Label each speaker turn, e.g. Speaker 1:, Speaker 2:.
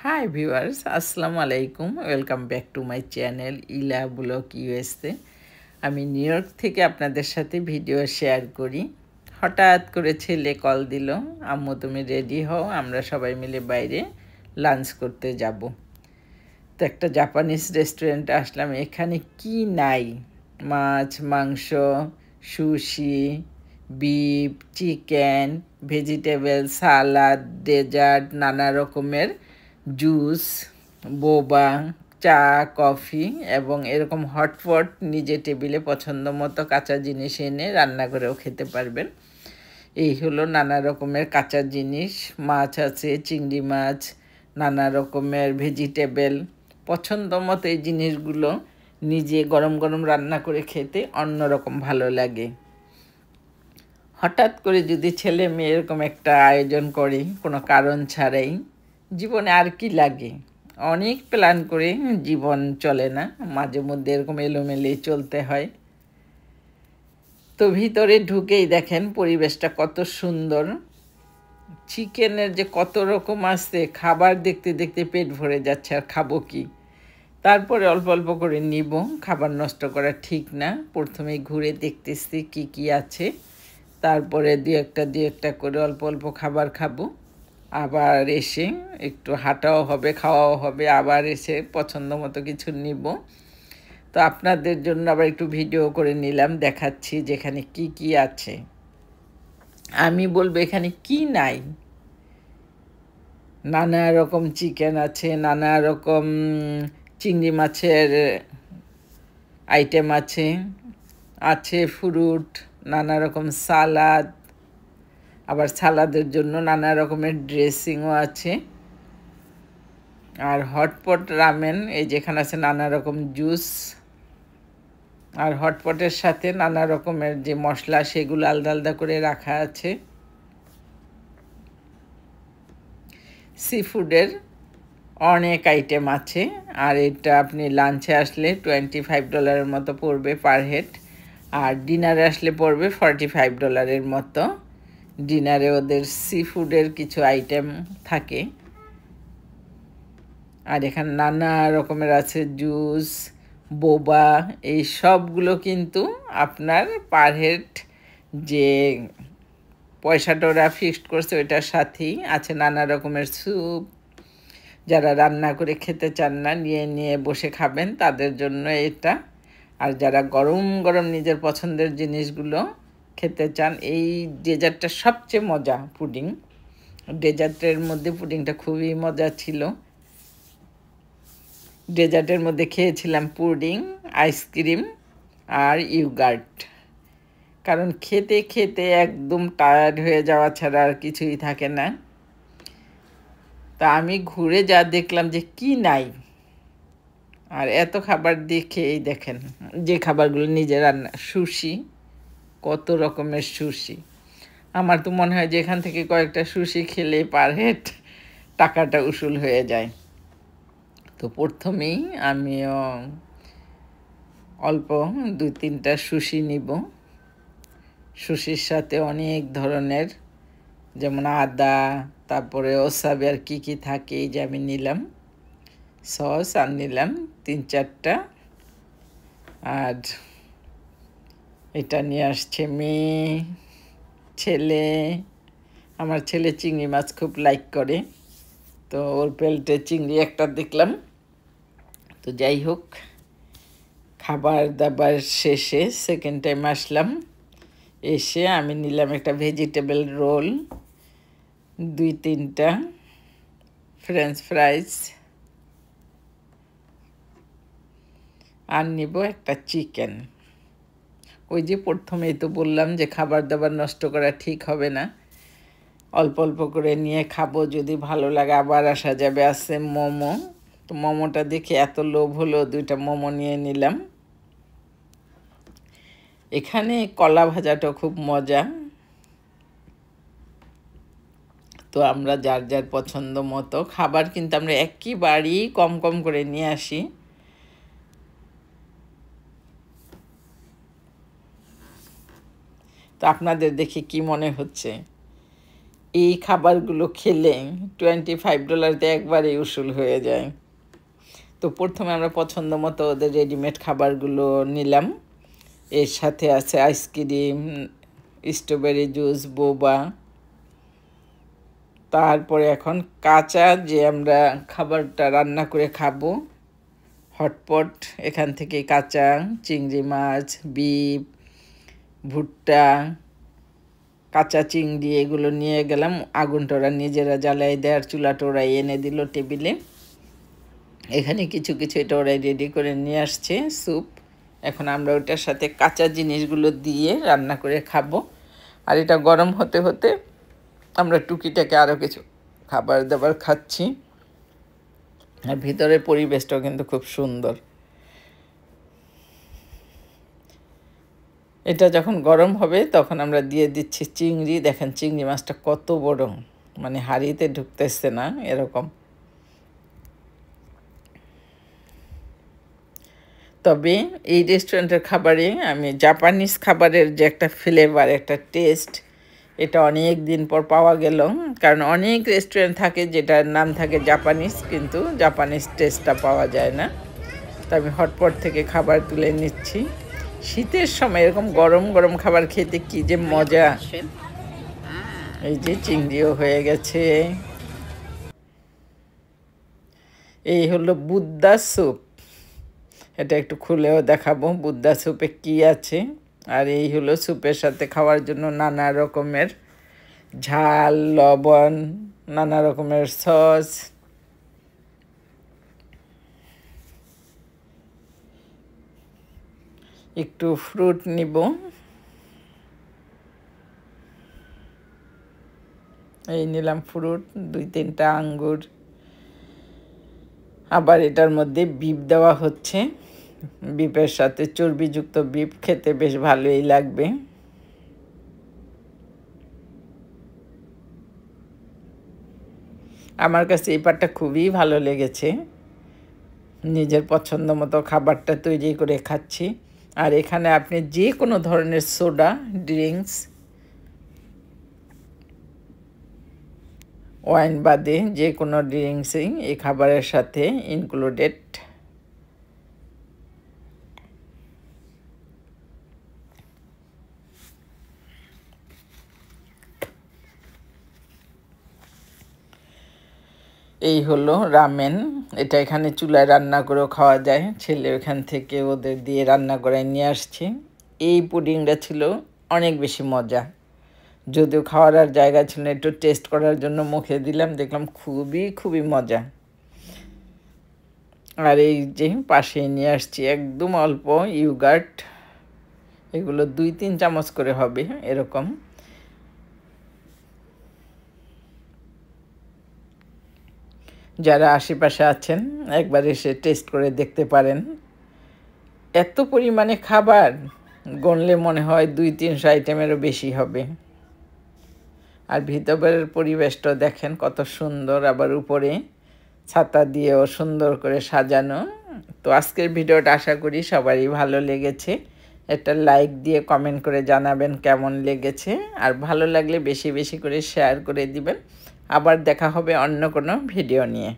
Speaker 1: Hi viewers, আসসালামু আলাইকুম। Welcome back to my channel ইলা ব্লগ ইউএসএ। আমি নিউ ইয়র্ক থেকে আপনাদের সাথে ভিডিও শেয়ার করি। হঠাৎ করে ছেলে কল দিল, আম্মু তুমি রেডি হও, আমরা সবাই মিলে বাইরে লাঞ্চ করতে যাব। তো একটা জাপানিজ রেস্টুরেন্টে আসলাম। এখানে কি নাই, মাছ, মাংস, সুশি, বিফ, চিকেন, ভেজিটেবল, সালাদ, ডেজার্ট, নানা রকমের জুস, বোবা, চা, কফি এবং এরকম হটপট নিজে টেবিলে পছন্দ মতো কাঁচা জিনিস এনে রান্না করেও খেতে পারবেন। এই হলো নানা রকমের কাঁচা জিনিস, মাছ আছে, চিংড়ি মাছ, নানা রকমের ভেজিটেবল। পছন্দ মতো এই জিনিসগুলো নিজে গরম গরম রান্না করে খেতে অন্যরকম ভালো লাগে। হঠাৎ করে যদি ছেলে মেয়ে এরকম একটা আয়োজন করে কোনো কারণ ছাড়াই, জীবনে আর কি লাগে? অনেক প্ল্যান করে জীবন চলে না, মাঝে মধ্যে এরকম এলোমেলেই চলতে হয়। তো ভিতরে ঢুকেই দেখেন পরিবেশটা কত সুন্দর। চিকেনের যে কত রকম আছে, খাবার দেখতে দেখতে পেট ভরে যাচ্ছে, আর খাবো কি? তারপরে অল্প অল্প করে নিব, খাবার নষ্ট করা ঠিক না। প্রথমেই ঘুরে দেখতেছি কি কি আছে, তারপরে দু একটা করে অল্প অল্প খাবার খাবো। আবার এসে একটু হাঁটাও হবে, খাওয়াও হবে, আবার এসে পছন্দ মতো কিছু নিব। তো আপনাদের জন্য আবার একটু ভিডিও করে নিলাম, দেখাচ্ছি যেখানে কি কি আছে। আমি বলবো এখানে কি নাই। নানা রকম চিকেন আছে, নানা রকম চিংড়ি মাছের আইটেম আছে, আছে ফ্রুট, নানা রকম সালাদ, আবার সালাদের জন্য নানা রকমের ড্রেসিংও আছে। আর হটপট রামেন, এই যেখানে আছে নানা রকম জুস, আর হটপটের সাথে নানা রকমের যে মশলা সেগুলো আলাদা আলাদা করে রাখা আছে। সি ফুডের অনেক আইটেম আছে। আর এটা আপনি লাঞ্চে আসলে $25 মতো পড়বে পার হেড, আর ডিনারে আসলে পড়বে $45 মতো। ডিনারে ওদের সি ফুডের কিছু আইটেম থাকে। আর এখানে নানা রকমের আছে জুস, বোবা, এই সবগুলো কিন্তু আপনার পার হেড যে পয়সাটা ওরা ফিক্সড করছে ওইটার সাথেই আছে। নানা রকমের স্যুপ, যারা রান্না করে খেতে চান না, নিয়ে নিয়ে বসে খাবেন তাদের জন্য এটা। আর যারা গরম গরম নিজের পছন্দের জিনিসগুলো খেতে চান, এই ডেজার্টটা সবচেয়ে মজা। পুডিং, ডেজার্টের মধ্যে পুডিংটা খুবই মজা ছিল। ডেজার্টের মধ্যে খেয়েছিলাম পুডিং, আইসক্রিম আর ইয়োগার্ট। কারণ খেতে খেতে একদম টায়ার্ড হয়ে যাওয়া ছাড়া আর কিছুই থাকে না। তা আমি ঘুরে যা দেখলাম যে কি নাই। আর এত খাবার দেখে এই দেখেন যে খাবারগুলো নিজে রান্না, সুশি, কত রকমের সুশি। আমার তো মনে হয় যে এখান থেকে কয়েকটা সুশি খেলে পার হেড টাকাটা উসুল হয়ে যায়। তো প্রথমেই আমিও অল্প 2-3টা সুশি নিব। সুশির সাথে অনেক ধরনের, যেমন আদা, তারপরে ওসাবি আর কী কী থাকে, এই যে আমি নিলাম সস, আর নিলাম 3-4টা। আর এটা নিয়ে আসছে মেয়ে, ছেলে। আমার ছেলে চিংড়ি মাছ খুব লাইক করে, তো ওর প্লেটে চিংড়ি একটা দেখলাম। তো যাই হোক, খাবার দাবার শেষে সেকেন্ড টাইম আসলাম। এসে আমি নিলাম একটা ভেজিটেবল রোল, 2-3টা ফ্রেঞ্চ ফ্রাইজ, আর নিব একটা চিকেন। ওই যে প্রথমেই তো বললাম যে খাবার দাবার নষ্ট করা ঠিক হবে না, অল্প অল্প করে নিয়ে খাবো, যদি ভালো লাগে আবার আসা যাবে। আছে মোমো, তো মোমোটা দেখে এত লোভ হলো, 2টা মোমো নিয়ে নিলাম। এখানে কলা ভাজাটা খুব মজা। তো আমরা যার যার পছন্দ মতো খাবার কিন্তু আমরা একেবারেই কম কম করে নিয়ে আসি। তো আপনাদের দেখে কি মনে হচ্ছে? এই খাবারগুলো খেলে $25 একবারে উসুল হয়ে যায়। তো প্রথমে আমরা পছন্দ মতো ওদের রেডিমেড খাবারগুলো নিলাম। এর সাথে আছে আইসক্রিম, স্ট্রবেরি জুস, বোবা। তারপরে এখন কাঁচা যে আমরা খাবারটা রান্না করে খাবো, হটপট, এখান থেকে কাঁচা চিংড়ি মাছ, বিফ, ভুট্টা, কাঁচা চিংড়ি এগুলো নিয়ে গেলাম। আগুনটা ওরা নিজেরা জ্বালাই দেয় আর চুলাটা ওরাই এনে দিল টেবিলে। এখানে কিছু কিছু এটা ওরাই রেডি করে নিয়ে আসছে স্যুপ। এখন আমরা ওটার সাথে কাঁচা জিনিসগুলো দিয়ে রান্না করে খাবো। আর এটা গরম হতে হতে আমরা টুকিটাকে আরও কিছু খাবার দাবার খাচ্ছি। আর ভিতরের পরিবেশটাও কিন্তু খুব সুন্দর। এটা যখন গরম হবে তখন আমরা দিয়ে দিচ্ছি চিংড়ি। দেখেন চিংড়ি মাছটা কত বড়, মানে হাঁড়িতে ঢুকতেছে না এরকম। তবে এই রেস্টুরেন্টের খাবারে আমি জাপানিজ খাবারের যে একটা ফ্লেভার, একটা টেস্ট, এটা অনেক দিন পর পাওয়া গেল। কারণ অনেক রেস্টুরেন্ট থাকে যেটার নাম থাকে জাপানিজ, কিন্তু জাপানিজ টেস্টটা পাওয়া যায় না। তো আমি হটপট থেকে খাবার তুলে নিচ্ছি। শীতের সময় এরকম গরম গরম খাবার খেতে কি যে মজা। এই যে চিংড়িও হয়ে গেছে। এই হলো বুদ্দা স্যুপ। এটা একটু খুলেও দেখাবো বুদ্দা স্যুপে কি আছে। আর এই হলো স্যুপের সাথে খাওয়ার জন্য নানা রকমের ঝাল, লবণ, নানা রকমের সস। একটু ফ্রুট নিব। এই নিলাম ফ্রুট, 2-3টা আঙ্গুর। আবার এটার মধ্যে বিফ দেওয়া হচ্ছে। বিফের সাথে চর্বিযুক্ত বিফ খেতে বেশ ভালোই লাগবে। আমার কাছে এই পার্টটা খুবই ভালো লেগেছে। নিজের পছন্দ মতো খাবারটা তৈরি করে খাচ্ছি। আর এখানে আপনি যে কোনো ধরনের সোডা, ড্রিঙ্কস, ওয়াইন বাদে যে কোনো ড্রিঙ্কসই এই খাবারের সাথে ইনক্লুডেড। এই হলো রামেন। এটা এখানে চুলায় রান্না করেও খাওয়া যায়। ছেলে ওখান থেকে ওদের দিয়ে রান্না করে নিয়ে আসছে। এই পুডিংটা ছিল অনেক বেশি মজা। যদিও খাওয়ার আর জায়গা ছিল না, একটু টেস্ট করার জন্য মুখে দিলাম, দেখলাম খুবই খুবই মজা। আর এই যে পাশে নিয়ে আসছি একদম অল্প ইয়োগার্ট। এগুলো 2-3 চামচ করে হবে এরকম। যারা আশেপাশে আছেন একবার এসে টেস্ট করে দেখতে পারেন। এত পরিমাণে খাবার গণলে মনে হয় 200-300 আইটেমেরও বেশি হবে। আর ভিতরের পরিবেশটা দেখেন কত সুন্দর, আবার উপরে ছাতা দিয়েও সুন্দর করে সাজানো। তো আজকের ভিডিওটা আশা করি সবারই ভালো লেগেছে। একটা লাইক দিয়ে কমেন্ট করে জানাবেন কেমন লেগেছে। আর ভালো লাগলে বেশি বেশি করে শেয়ার করে দিবেন। আবার দেখা হবে অন্য কোনো ভিডিও নিয়ে।